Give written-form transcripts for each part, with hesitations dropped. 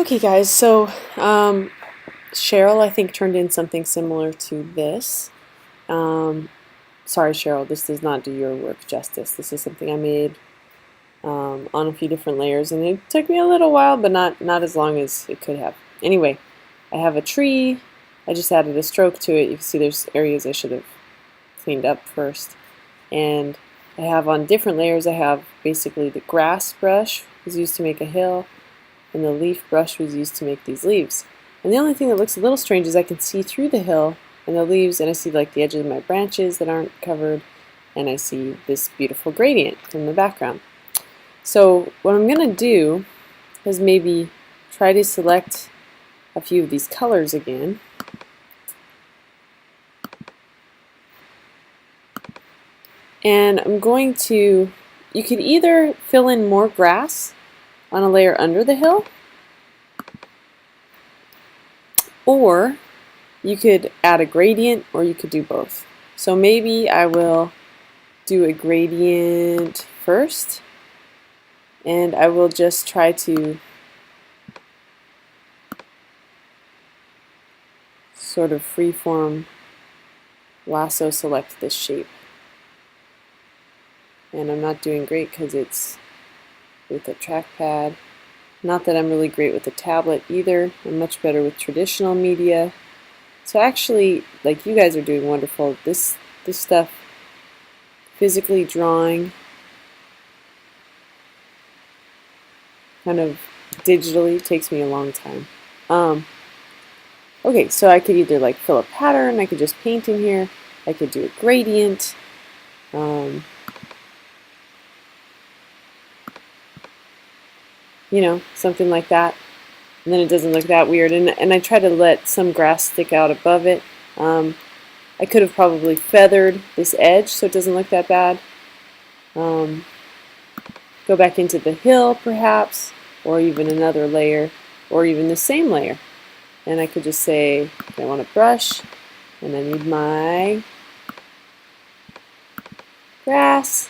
Okay guys, so Cheryl I think turned in something similar to this. Sorry Cheryl, this does not do your work justice. This is something I made on a few different layers, and it took me a little while, but not as long as it could have. Anyway, I have a tree. I just added a stroke to it. You can see there's areas I should have cleaned up first. And I have on different layers, I have basically the grass brush was used to make a hill, and the leaf brush was used to make these leaves. And the only thing that looks a little strange is I can see through the hill and the leaves, and I see like the edges of my branches that aren't covered, and I see this beautiful gradient from the background. So what I'm going to do is maybe try to select a few of these colors again. And I'm going to, you could either fill in more grass on a layer under the hill, or you could add a gradient, or you could do both. So maybe I will do a gradient first, and I will just try to sort of freeform lasso select this shape. And I'm not doing great because it's with a trackpad. Not that I'm really great with a tablet either. I'm much better with traditional media. So actually, like, you guys are doing wonderful. This stuff, physically drawing, kind of digitally, takes me a long time. Okay, so I could either like fill a pattern, I could just paint in here, I could do a gradient. You know, something like that, and then it doesn't look that weird. And I try to let some grass stick out above it. I could have probably feathered this edge so it doesn't look that bad. Go back into the hill perhaps, or even another layer, or even the same layer. And I could just say, I want a brush, and I need my grass.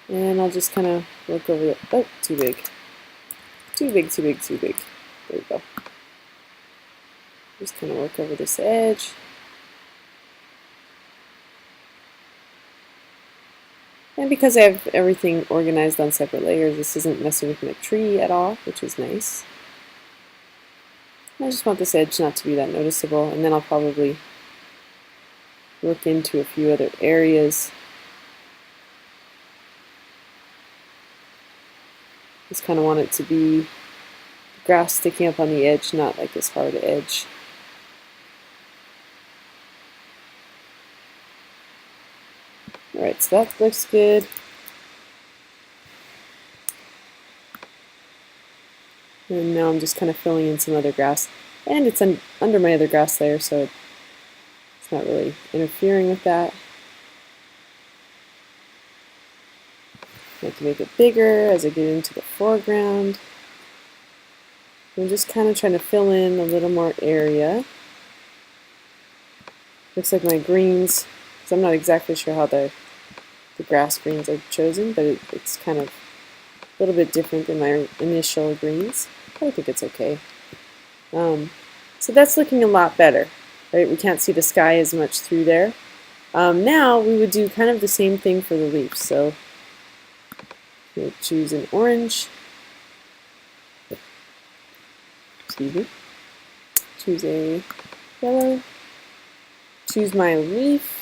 And I'll just kind of look over the, oh, too big. Too big, too big, too big. There we go. Just kind of work over this edge. And because I have everything organized on separate layers, this isn't messing with my tree at all, which is nice. I just want this edge not to be that noticeable, and then I'll probably look into a few other areas. Just kind of want it to be grass sticking up on the edge, not like this hard edge. Alright, so that looks good. And now I'm just kind of filling in some other grass. And it's under my other grass layer, so it's not really interfering with that. I can make it bigger as I get into the foreground. I'm just kind of trying to fill in a little more area. Looks like my greens, because I'm not exactly sure how the grass greens are chosen, but it's kind of a little bit different than my initial greens. But I think it's okay. So that's looking a lot better, right? We can't see the sky as much through there. Now we would do kind of the same thing for the leaves. So we'll choose an orange. Excuse me. Choose a yellow. Choose my leaf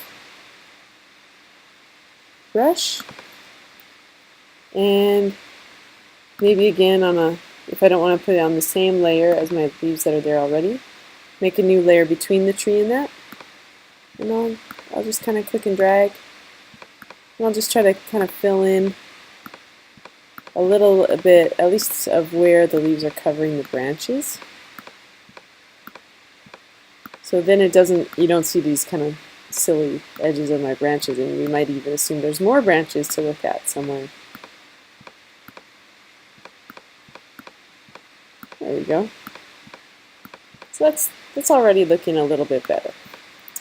brush, and maybe again on a, if I don't want to put it on the same layer as my leaves that are there already, make a new layer between the tree and that, and I'll just kind of click and drag, and I'll just try to kind of fill in a little bit, at least of where the leaves are covering the branches. So then it doesn't, you don't see these kind of silly edges of my branches, and you might even assume there's more branches to look at somewhere. There we go. So that's already looking a little bit better.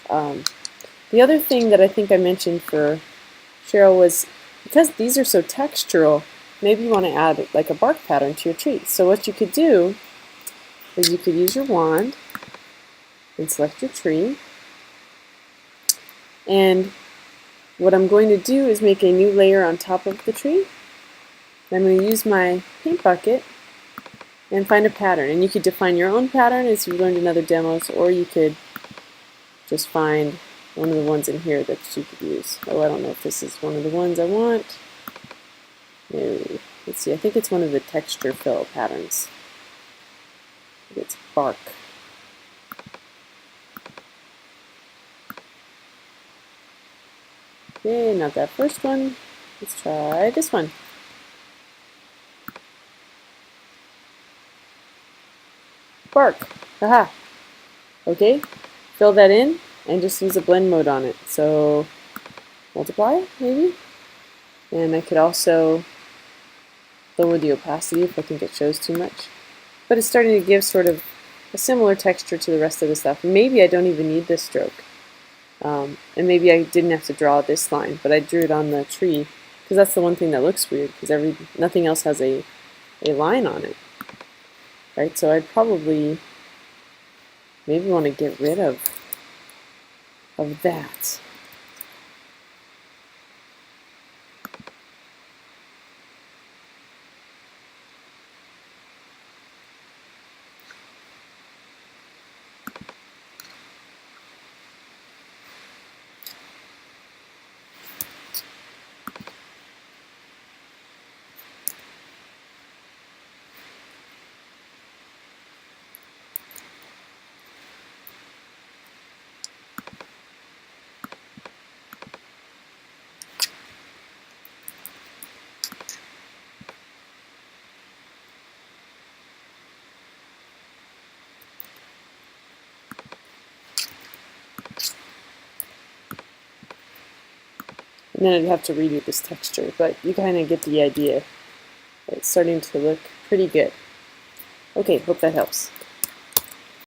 The other thing that I think I mentioned for Cheryl was, because these are so textural, maybe you want to add like a bark pattern to your tree. So what you could do is you could use your wand and select your tree. And what I'm going to do is make a new layer on top of the tree. I'm going to use my paint bucket and find a pattern. And you could define your own pattern as you learned in other demos, or you could just find one of the ones in here that you could use. Oh, I don't know if this is one of the ones I want. No. Let's see, I think it's one of the texture fill patterns. It's bark. Okay, not that first one. Let's try this one. Bark. Haha. Okay, fill that in and just use a blend mode on it. So multiply, maybe? And I could also lower the opacity if I think it shows too much. But it's starting to give sort of a similar texture to the rest of the stuff. Maybe I don't even need this stroke. And maybe I didn't have to draw this line, but I drew it on the tree because that's the one thing that looks weird, because nothing else has a line on it. Right, so I'd probably maybe want to get rid of that. And then I'd have to redo this texture, but you kind of get the idea. It's starting to look pretty good. Okay, hope that helps.